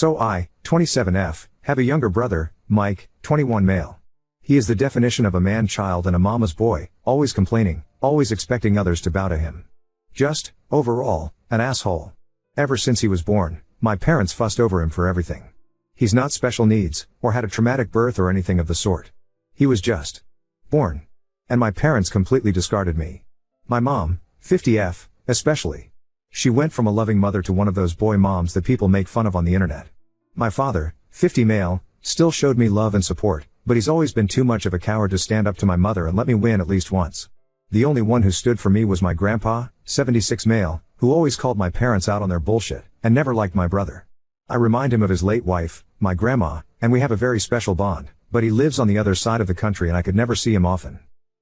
So I, 27F, have a younger brother, Mike, 21 male. He is the definition of a man-child and a mama's boy, always complaining, always expecting others to bow to him. Just, overall, an asshole. Ever since he was born, my parents fussed over him for everything. He's not special needs, or had a traumatic birth or anything of the sort. He was just born. And my parents completely discarded me. My mom, 50F, especially. She went from a loving mother to one of those boy moms that people make fun of on the internet. My father, 50 male, still showed me love and support, but he's always been too much of a coward to stand up to my mother and let me win at least once. The only one who stood for me was my grandpa, 76 male, who always called my parents out on their bullshit, and never liked my brother. I remind him of his late wife, my grandma, and we have a very special bond, but he lives on the other side of the country and I could never see him often.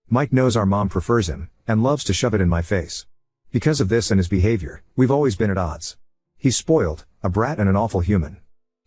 Mike knows our mom prefers him, and loves to shove it in my face. Because of this and his behavior, we've always been at odds. He's spoiled, a brat and an awful human.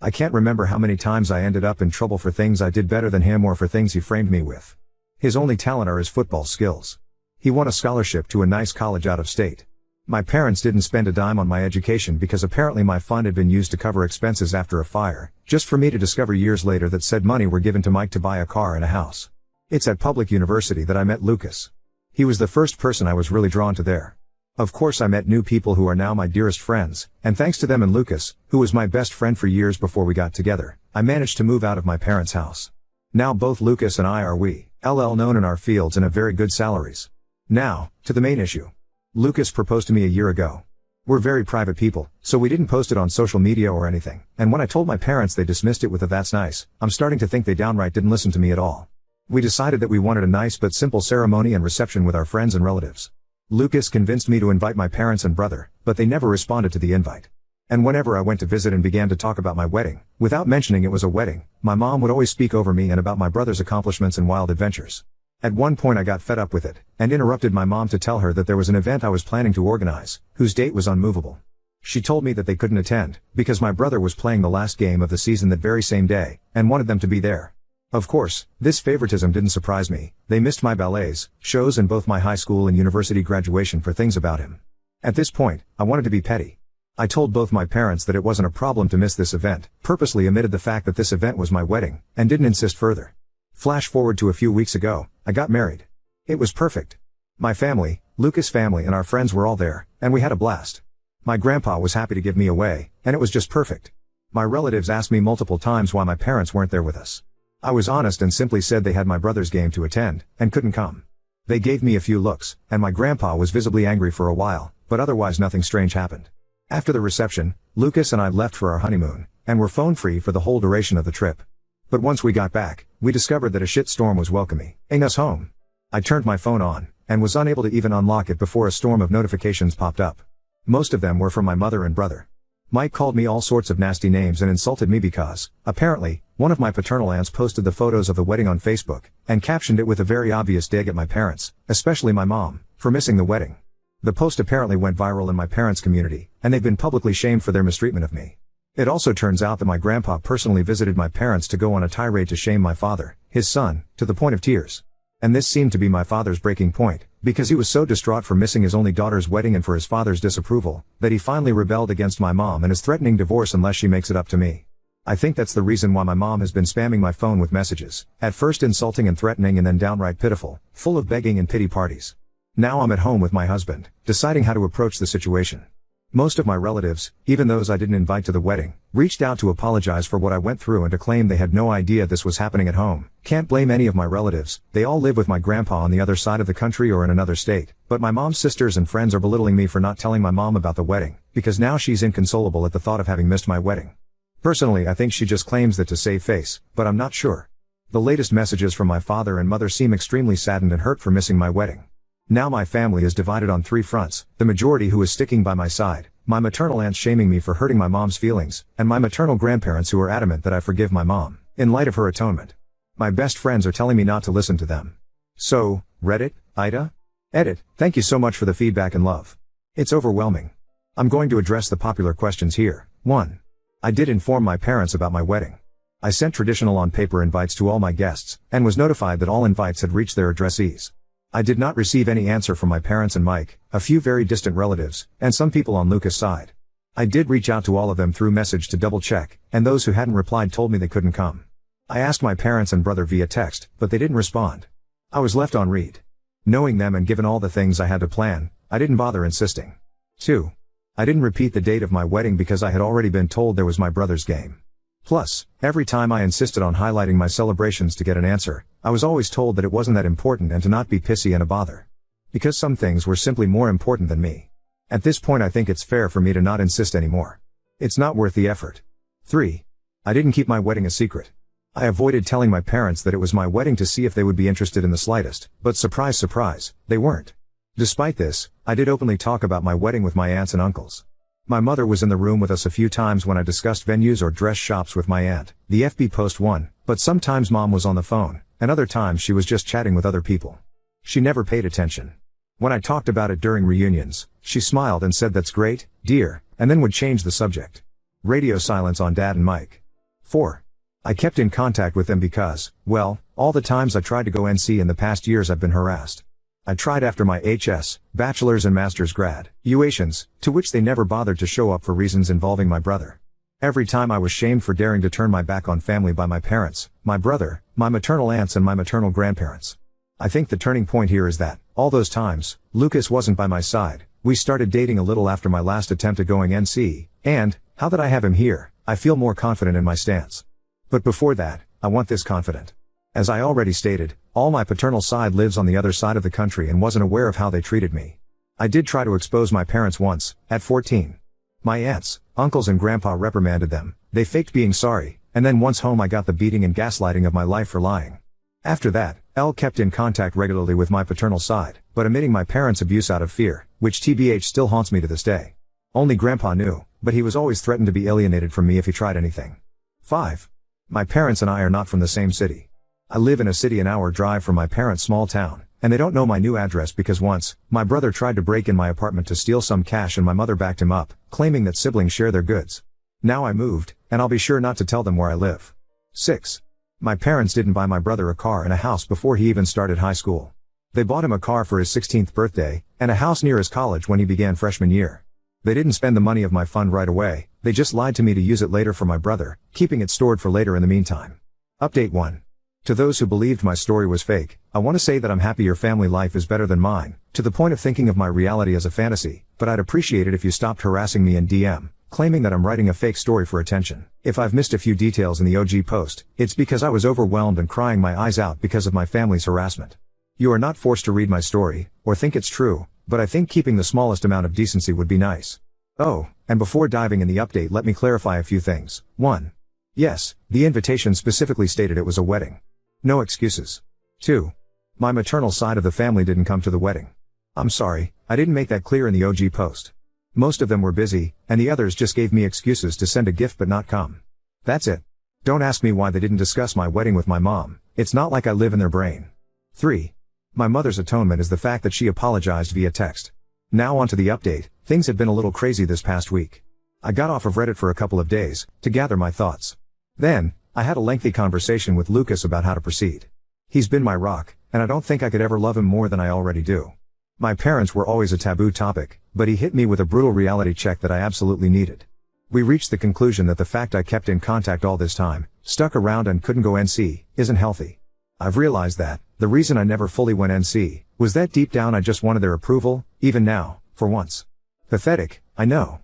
I can't remember how many times I ended up in trouble for things I did better than him or for things he framed me with. His only talent are his football skills. He won a scholarship to a nice college out of state. My parents didn't spend a dime on my education because apparently my fund had been used to cover expenses after a fire, just for me to discover years later that said money were given to Mike to buy a car and a house. It's at public university that I met Lucas. He was the first person I was really drawn to there. Of course I met new people who are now my dearest friends, and thanks to them and Lucas, who was my best friend for years before we got together, I managed to move out of my parents' house. Now both Lucas and I are known in our fields and have very good salaries. Now, to the main issue. Lucas proposed to me a year ago. We're very private people, so we didn't post it on social media or anything, and when I told my parents they dismissed it with a "that's nice," I'm starting to think they downright didn't listen to me at all. We decided that we wanted a nice but simple ceremony and reception with our friends and relatives. Lucas convinced me to invite my parents and brother, but they never responded to the invite. And whenever I went to visit and began to talk about my wedding, without mentioning it was a wedding, my mom would always speak over me and about my brother's accomplishments and wild adventures. At one point I got fed up with it, and interrupted my mom to tell her that there was an event I was planning to organize, whose date was unmovable. She told me that they couldn't attend, because my brother was playing the last game of the season that very same day, and wanted them to be there. Of course, this favoritism didn't surprise me. They missed my ballets, shows and both my high school and university graduation for things about him. At this point, I wanted to be petty. I told both my parents that it wasn't a problem to miss this event, purposely omitted the fact that this event was my wedding, and didn't insist further. Flash forward to a few weeks ago, I got married. It was perfect. My family, Lucas' family and our friends were all there, and we had a blast. My grandpa was happy to give me away, and it was just perfect. My relatives asked me multiple times why my parents weren't there with us. I was honest and simply said they had my brother's game to attend, and couldn't come. They gave me a few looks, and my grandpa was visibly angry for a while, but otherwise nothing strange happened. After the reception, Lucas and I left for our honeymoon, and were phone-free for the whole duration of the trip. But once we got back, we discovered that a shit storm was welcoming us home. I turned my phone on, and was unable to even unlock it before a storm of notifications popped up. Most of them were from my mother and brother. Mike called me all sorts of nasty names and insulted me because, apparently, one of my paternal aunts posted the photos of the wedding on Facebook, and captioned it with a very obvious dig at my parents, especially my mom, for missing the wedding. The post apparently went viral in my parents' community, and they've been publicly shamed for their mistreatment of me. It also turns out that my grandpa personally visited my parents to go on a tirade to shame my father, his son, to the point of tears. And this seemed to be my father's breaking point, because he was so distraught for missing his only daughter's wedding and for his father's disapproval, that he finally rebelled against my mom and is threatening divorce unless she makes it up to me. I think that's the reason why my mom has been spamming my phone with messages, at first insulting and threatening and then downright pitiful, full of begging and pity parties. Now I'm at home with my husband, deciding how to approach the situation. Most of my relatives, even those I didn't invite to the wedding, reached out to apologize for what I went through and to claim they had no idea this was happening at home. Can't blame any of my relatives, they all live with my grandpa on the other side of the country or in another state, but my mom's sisters and friends are belittling me for not telling my mom about the wedding, because now she's inconsolable at the thought of having missed my wedding. Personally, I think she just claims that to save face, but I'm not sure. The latest messages from my father and mother seem extremely saddened and hurt for missing my wedding. Now my family is divided on three fronts, the majority who is sticking by my side, my maternal aunts shaming me for hurting my mom's feelings, and my maternal grandparents who are adamant that I forgive my mom, in light of her atonement. My best friends are telling me not to listen to them. So, Reddit, Ida? Edit, thank you so much for the feedback and love. It's overwhelming. I'm going to address the popular questions here. 1. I did inform my parents about my wedding. I sent traditional on-paper invites to all my guests, and was notified that all invites had reached their addressees. I did not receive any answer from my parents and Mike, a few very distant relatives, and some people on Lucas' side. I did reach out to all of them through message to double check, and those who hadn't replied told me they couldn't come. I asked my parents and brother via text, but they didn't respond. I was left on read. Knowing them and given all the things I had to plan, I didn't bother insisting. 2. I didn't repeat the date of my wedding because I had already been told there was my brother's game. Plus, every time I insisted on highlighting my celebrations to get an answer, I was always told that it wasn't that important and to not be pissy and a bother. Because some things were simply more important than me. At this point I think it's fair for me to not insist anymore. It's not worth the effort. 3. I didn't keep my wedding a secret. I avoided telling my parents that it was my wedding to see if they would be interested in the slightest, but surprise surprise, they weren't. Despite this, I did openly talk about my wedding with my aunts and uncles. My mother was in the room with us a few times when I discussed venues or dress shops with my aunt, the FB post one, but sometimes mom was on the phone, and other times she was just chatting with other people. She never paid attention. When I talked about it during reunions, she smiled and said that's great, dear, and then would change the subject. Radio silence on Dad and Mike. 4. I kept in contact with them because, well, all the times I tried to go NC in the past years I've been harassed. I tried after my HS, bachelor's and master's graduations, to which they never bothered to show up for reasons involving my brother. Every time I was shamed for daring to turn my back on family by my parents, my brother, my maternal aunts and my maternal grandparents. I think the turning point here is that, all those times, Lucas wasn't by my side. We started dating a little after my last attempt at going NC, and, how that I have him here, I feel more confident in my stance. But before that, I want this confident. As I already stated, all my paternal side lives on the other side of the country and wasn't aware of how they treated me. I did try to expose my parents once, at 14. My aunts, uncles and grandpa reprimanded them, they faked being sorry, and then once home I got the beating and gaslighting of my life for lying. After that, Elle kept in contact regularly with my paternal side, but omitting my parents' abuse out of fear, which TBH still haunts me to this day. Only grandpa knew, but he was always threatened to be alienated from me if he tried anything. 5. My parents and I are not from the same city. I live in a city an hour drive from my parents' small town, and they don't know my new address because once, my brother tried to break in my apartment to steal some cash and my mother backed him up, claiming that siblings share their goods. Now I moved, and I'll be sure not to tell them where I live. 6. My parents didn't buy my brother a car and a house before he even started high school. They bought him a car for his 16th birthday, and a house near his college when he began freshman year. They didn't spend the money of my fund right away, they just lied to me to use it later for my brother, keeping it stored for later in the meantime. Update 1. To those who believed my story was fake, I want to say that I'm happy your family life is better than mine, to the point of thinking of my reality as a fantasy, but I'd appreciate it if you stopped harassing me in DM, claiming that I'm writing a fake story for attention. If I've missed a few details in the OG post, it's because I was overwhelmed and crying my eyes out because of my family's harassment. You are not forced to read my story, or think it's true, but I think keeping the smallest amount of decency would be nice. Oh, and before diving in the update let me clarify a few things. 1. Yes, the invitation specifically stated it was a wedding. No excuses. 2. My maternal side of the family didn't come to the wedding. I'm sorry, I didn't make that clear in the OG post. Most of them were busy, and the others just gave me excuses to send a gift but not come. That's it. Don't ask me why they didn't discuss my wedding with my mom, it's not like I live in their brain. 3. My mother's atonement is the fact that she apologized via text. Now onto the update, things have been a little crazy this past week. I got off of Reddit for a couple of days, to gather my thoughts. Then, I had a lengthy conversation with Lucas about how to proceed. He's been my rock, and I don't think I could ever love him more than I already do. My parents were always a taboo topic, but he hit me with a brutal reality check that I absolutely needed. We reached the conclusion that the fact I kept in contact all this time, stuck around and couldn't go NC, isn't healthy. I've realized that, the reason I never fully went NC, was that deep down I just wanted their approval, even now, for once. Pathetic, I know.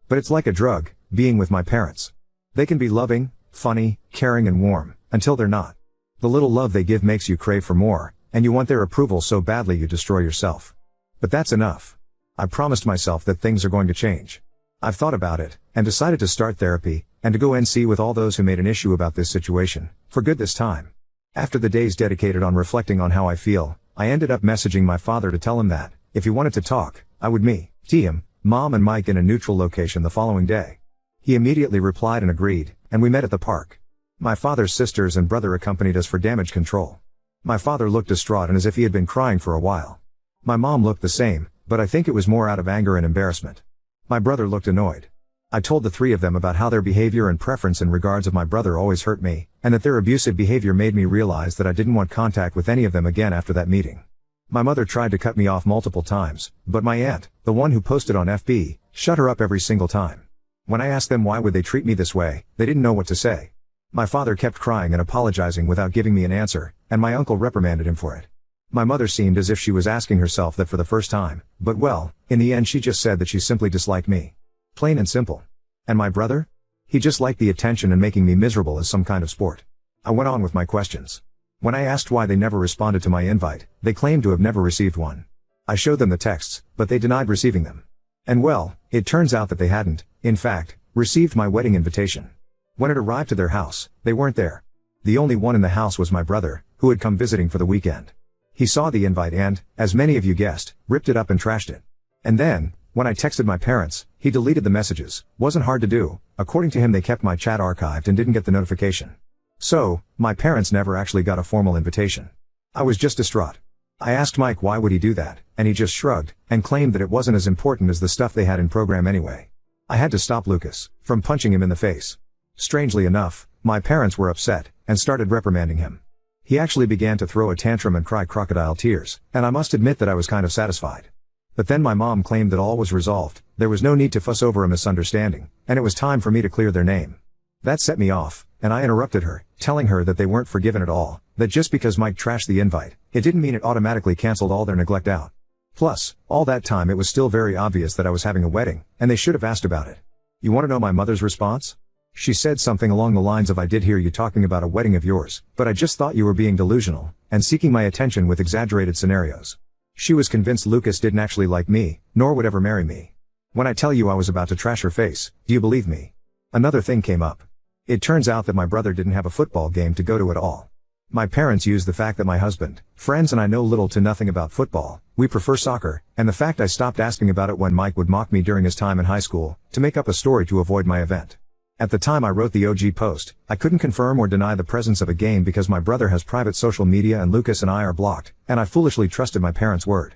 But it's like a drug, being with my parents. They can be loving, funny, caring and warm, until they're not. The little love they give makes you crave for more, and you want their approval so badly you destroy yourself. But that's enough. I promised myself that things are going to change. I've thought about it, and decided to start therapy, and to go NC with all those who made an issue about this situation, for good this time. After the days dedicated on reflecting on how I feel, I ended up messaging my father to tell him that, if he wanted to talk, I would meet him, Mom and Mike in a neutral location the following day. He immediately replied and agreed, and we met at the park. My father's sisters and brother accompanied us for damage control. My father looked distraught and as if he had been crying for a while. My mom looked the same, but I think it was more out of anger and embarrassment. My brother looked annoyed. I told the three of them about how their behavior and preference in regards of my brother always hurt me, and that their abusive behavior made me realize that I didn't want contact with any of them again after that meeting. My mother tried to cut me off multiple times, but my aunt, the one who posted on FB, shut her up every single time. When I asked them why would they treat me this way, they didn't know what to say. My father kept crying and apologizing without giving me an answer, and my uncle reprimanded him for it. My mother seemed as if she was asking herself that for the first time, but well, in the end she just said that she simply disliked me. Plain and simple. And my brother? He just liked the attention and making me miserable as some kind of sport. I went on with my questions. When I asked why they never responded to my invite, they claimed to have never received one. I showed them the texts, but they denied receiving them. And well, it turns out that they hadn't, in fact, received my wedding invitation. When it arrived to their house, they weren't there. The only one in the house was my brother, who had come visiting for the weekend. He saw the invite and, as many of you guessed, ripped it up and trashed it. And then, when I texted my parents, he deleted the messages. Wasn't hard to do. According to him, they kept my chat archived and didn't get the notification. So, my parents never actually got a formal invitation. I was just distraught. I asked Mike why would he do that, and he just shrugged, and claimed that it wasn't as important as the stuff they had in program anyway. I had to stop Lucas from punching him in the face. Strangely enough, my parents were upset, and started reprimanding him. He actually began to throw a tantrum and cry crocodile tears, and I must admit that I was kind of satisfied. But then my mom claimed that all was resolved, there was no need to fuss over a misunderstanding, and it was time for me to clear their name. That set me off, and I interrupted her, telling her that they weren't forgiven at all, that just because Mike trashed the invite, it didn't mean it automatically canceled all their neglect out. Plus, all that time it was still very obvious that I was having a wedding, and they should have asked about it. You want to know my mother's response? She said something along the lines of I did hear you talking about a wedding of yours, but I just thought you were being delusional, and seeking my attention with exaggerated scenarios. She was convinced Lucas didn't actually like me, nor would ever marry me. When I tell you I was about to trash her face, do you believe me? Another thing came up. It turns out that my brother didn't have a football game to go to at all. My parents used the fact that my husband, friends and I know little to nothing about football, we prefer soccer, and the fact I stopped asking about it when Mike would mock me during his time in high school, to make up a story to avoid my event. At the time I wrote the OG post, I couldn't confirm or deny the presence of a game because my brother has private social media and Lucas and I are blocked, and I foolishly trusted my parents' word.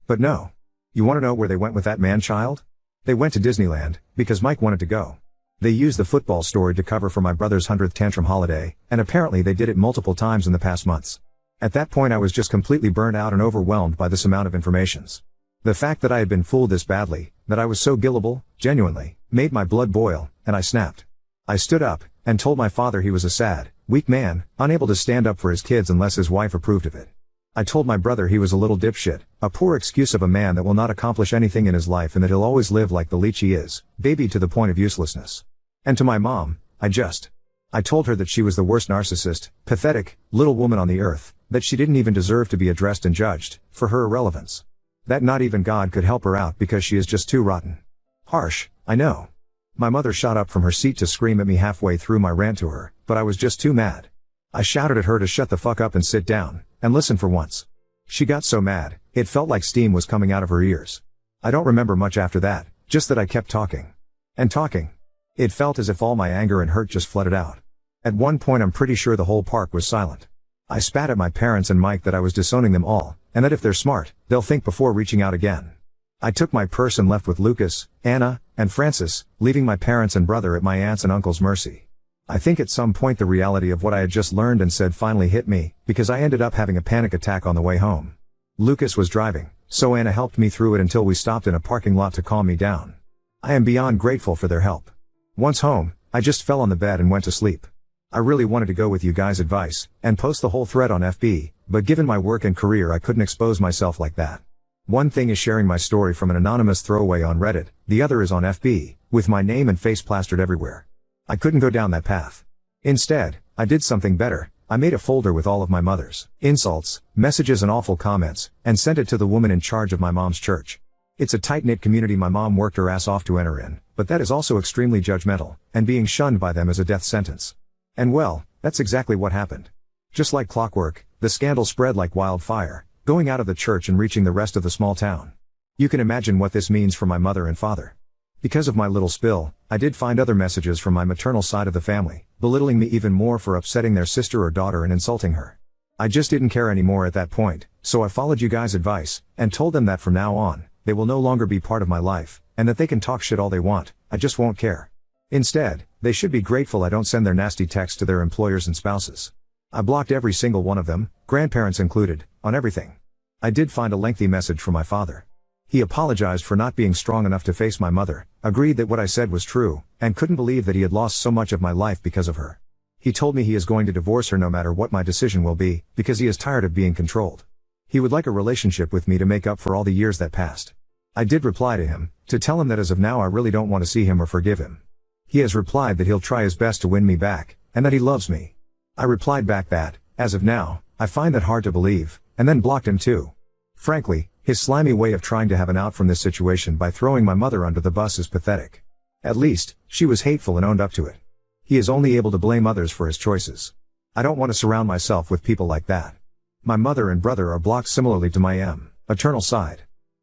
But no. You want to know where they went with that man-child? They went to Disneyland, because Mike wanted to go. They used the football story to cover for my brother's 100th tantrum holiday, and apparently they did it multiple times in the past months. At that point I was just completely burnt out and overwhelmed by this amount of informations. The fact that I had been fooled this badly, that I was so gullible, genuinely, made my blood boil, and I snapped. I stood up, and told my father he was a sad, weak man, unable to stand up for his kids unless his wife approved of it. I told my brother he was a little dipshit, a poor excuse of a man that will not accomplish anything in his life and that he'll always live like the leech he is, baby to the point of uselessness. And to my mom, I told her that she was the worst narcissist, pathetic, little woman on the earth, that she didn't even deserve to be addressed and judged, for her irrelevance. That not even God could help her out because she is just too rotten. Harsh, I know. My mother shot up from her seat to scream at me halfway through my rant to her, but I was just too mad. I shouted at her to shut the fuck up and sit down, and listen for once. She got so mad, it felt like steam was coming out of her ears. I don't remember much after that, just that I kept talking. And talking. It felt as if all my anger and hurt just flooded out. At one point I'm pretty sure the whole park was silent. I spat at my parents and Mike that I was disowning them all, and that if they're smart, they'll think before reaching out again. I took my purse and left with Lucas, Anna, and Francis, leaving my parents and brother at my aunt's and uncle's mercy. I think at some point the reality of what I had just learned and said finally hit me, because I ended up having a panic attack on the way home. Lucas was driving, so Anna helped me through it until we stopped in a parking lot to calm me down. I am beyond grateful for their help. Once home, I just fell on the bed and went to sleep. I really wanted to go with you guys' advice, and post the whole thread on FB, but given my work and career I couldn't expose myself like that. One thing is sharing my story from an anonymous throwaway on Reddit, the other is on FB, with my name and face plastered everywhere. I couldn't go down that path. Instead, I did something better. I made a folder with all of my mother's insults, messages and awful comments, and sent it to the woman in charge of my mom's church. It's a tight-knit community my mom worked her ass off to enter in, but that is also extremely judgmental, and being shunned by them is a death sentence. And well, that's exactly what happened. Just like clockwork, the scandal spread like wildfire, going out of the church and reaching the rest of the small town. You can imagine what this means for my mother and father. Because of my little spill, I did find other messages from my maternal side of the family, belittling me even more for upsetting their sister or daughter and insulting her. I just didn't care anymore at that point, so I followed you guys' advice, and told them that from now on, they will no longer be part of my life, and that they can talk shit all they want, I just won't care. Instead, they should be grateful I don't send their nasty texts to their employers and spouses. I blocked every single one of them, grandparents included, on everything. I did find a lengthy message from my father. He apologized for not being strong enough to face my mother, agreed that what I said was true, and couldn't believe that he had lost so much of my life because of her. He told me he is going to divorce her no matter what my decision will be, because he is tired of being controlled. He would like a relationship with me to make up for all the years that passed. I did reply to him, to tell him that as of now I really don't want to see him or forgive him. He has replied that he'll try his best to win me back, and that he loves me. I replied back that, as of now, I find that hard to believe, and then blocked him too. Frankly, his slimy way of trying to have an out from this situation by throwing my mother under the bus is pathetic. At least, she was hateful and owned up to it. He is only able to blame others for his choices. I don't want to surround myself with people like that. My mother and brother are blocked similarly to my eternal side.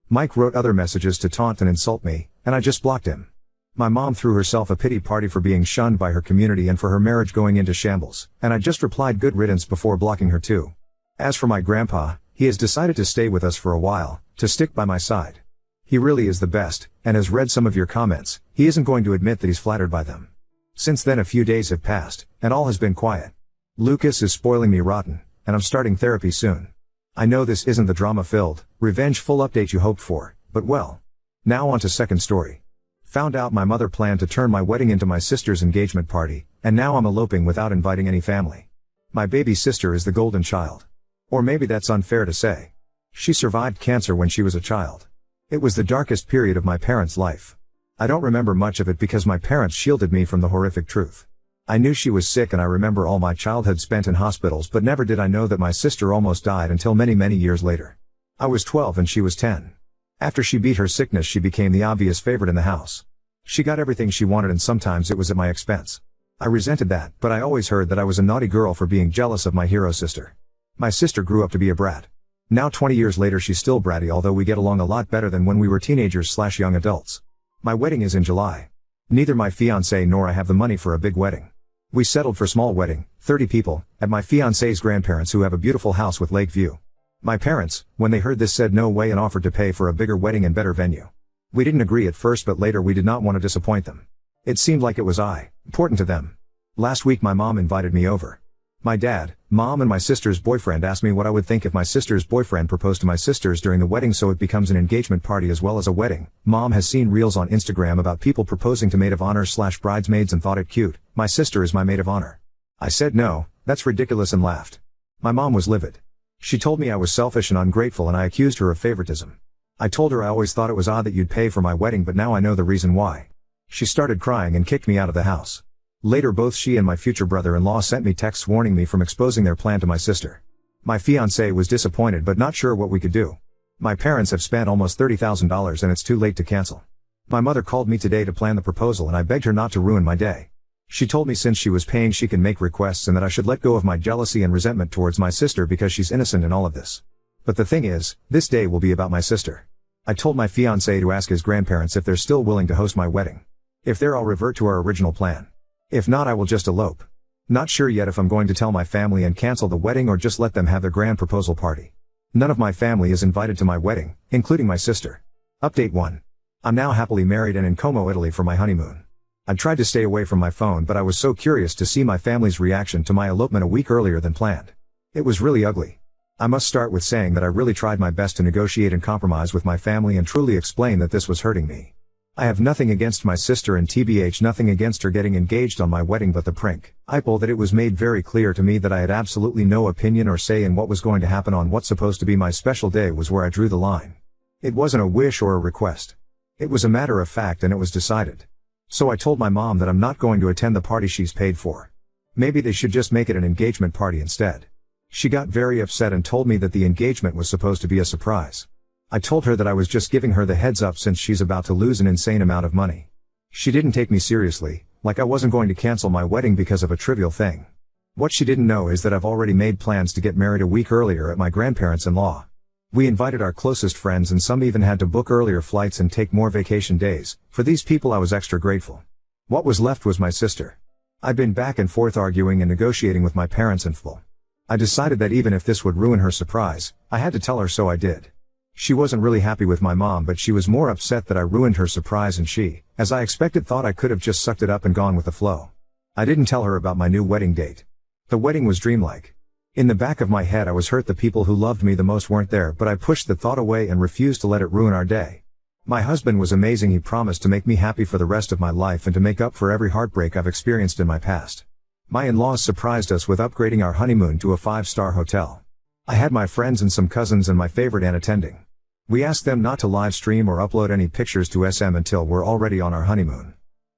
Mike wrote other messages to taunt and insult me, and I just blocked him. My mom threw herself a pity party for being shunned by her community and for her marriage going into shambles, and I just replied good riddance before blocking her too. As for my grandpa, he has decided to stay with us for a while, to stick by my side. He really is the best, and has read some of your comments. He isn't going to admit that he's flattered by them. Since then a few days have passed, and all has been quiet. Lucas is spoiling me rotten, and I'm starting therapy soon. I know this isn't the drama-filled, revenge-full update you hoped for, but well. Now on to second story. Found out my mother planned to turn my wedding into my sister's engagement party, and now I'm eloping without inviting any family. My baby sister is the golden child. Or maybe that's unfair to say. She survived cancer when she was a child. It was the darkest period of my parents' life. I don't remember much of it because my parents shielded me from the horrific truth. I knew she was sick and I remember all my childhood spent in hospitals, but never did I know that my sister almost died until many years later. I was 12 and she was 10. After she beat her sickness she became the obvious favorite in the house. She got everything she wanted and sometimes it was at my expense. I resented that, but I always heard that I was a naughty girl for being jealous of my hero sister. My sister grew up to be a brat. Now 20 years later she's still bratty, although we get along a lot better than when we were teenagers/young adults. My wedding is in July. Neither my fiancé nor I have the money for a big wedding. We settled for small wedding, 30 people, at my fiancé's grandparents who have a beautiful house with lake view. My parents, when they heard this, said no way and offered to pay for a bigger wedding and better venue. We didn't agree at first, but later we did not want to disappoint them. It seemed like it was important to them. Last week my mom invited me over. My dad, mom and my sister's boyfriend asked me what I would think if my sister's boyfriend proposed to my sisters during the wedding so it becomes an engagement party as well as a wedding. Mom has seen reels on Instagram about people proposing to maid of honor/bridesmaids and thought it cute. My sister is my maid of honor. I said no, that's ridiculous and laughed. My mom was livid. She told me I was selfish and ungrateful and I accused her of favoritism. I told her I always thought it was odd that you'd pay for my wedding, but now I know the reason why. She started crying and kicked me out of the house. Later both she and my future brother-in-law sent me texts warning me from exposing their plan to my sister. My fiancé was disappointed but not sure what we could do. My parents have spent almost $30,000 and it's too late to cancel. My mother called me today to plan the proposal and I begged her not to ruin my day. She told me since she was paying she can make requests and that I should let go of my jealousy and resentment towards my sister because she's innocent in all of this. But the thing is, this day will be about my sister. I told my fiancé to ask his grandparents if they're still willing to host my wedding. If they're, I'll revert to our original plan. If not, I will just elope. Not sure yet if I'm going to tell my family and cancel the wedding or just let them have their grand proposal party. None of my family is invited to my wedding, including my sister. Update 1. I'm now happily married and in Como, Italy for my honeymoon. I tried to stay away from my phone, but I was so curious to see my family's reaction to my elopement a week earlier than planned. It was really ugly. I must start with saying that I really tried my best to negotiate and compromise with my family and truly explain that this was hurting me. I have nothing against my sister and TBH nothing against her getting engaged on my wedding, but the principle that it was made very clear to me that I had absolutely no opinion or say in what was going to happen on what's supposed to be my special day was where I drew the line. It wasn't a wish or a request. It was a matter of fact and it was decided. So I told my mom that I'm not going to attend the party she's paid for. Maybe they should just make it an engagement party instead. She got very upset and told me that the engagement was supposed to be a surprise. I told her that I was just giving her the heads up since she's about to lose an insane amount of money. She didn't take me seriously, like I wasn't going to cancel my wedding because of a trivial thing. What she didn't know is that I've already made plans to get married a week earlier at my grandparents-in-law. We invited our closest friends and some even had to book earlier flights and take more vacation days. For these people I was extra grateful. What was left was my sister. I'd been back and forth arguing and negotiating with my parents in full. I decided that even if this would ruin her surprise, I had to tell her, so I did. She wasn't really happy with my mom, but she was more upset that I ruined her surprise, and she, as I expected, thought I could have just sucked it up and gone with the flow. I didn't tell her about my new wedding date. The wedding was dreamlike. In the back of my head I was hurt the people who loved me the most weren't there, but I pushed the thought away and refused to let it ruin our day. My husband was amazing. He promised to make me happy for the rest of my life and to make up for every heartbreak I've experienced in my past. My in-laws surprised us with upgrading our honeymoon to a 5-star hotel. I had my friends and some cousins and my favorite aunt attending. We asked them not to live stream or upload any pictures to SM until we're already on our honeymoon.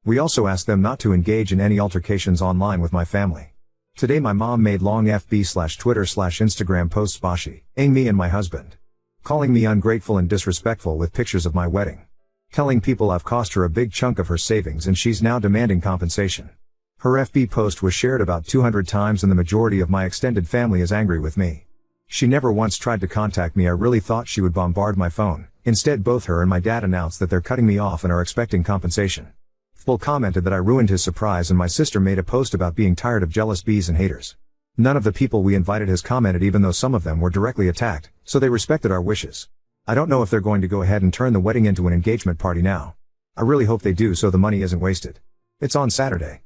We also asked them not to engage in any altercations online with my family. Today my mom made long FB/Twitter/Instagram posts bashing me and my husband. Calling me ungrateful and disrespectful with pictures of my wedding. Telling people I've cost her a big chunk of her savings and she's now demanding compensation. Her FB post was shared about 200 times and the majority of my extended family is angry with me. She never once tried to contact me. I really thought she would bombard my phone. Instead both her and my dad announced that they're cutting me off and are expecting compensation. Full commented that I ruined his surprise and my sister made a post about being tired of jealous bees and haters. None of the people we invited has commented, even though some of them were directly attacked, so they respected our wishes. I don't know if they're going to go ahead and turn the wedding into an engagement party now. I really hope they do so the money isn't wasted. It's on Saturday.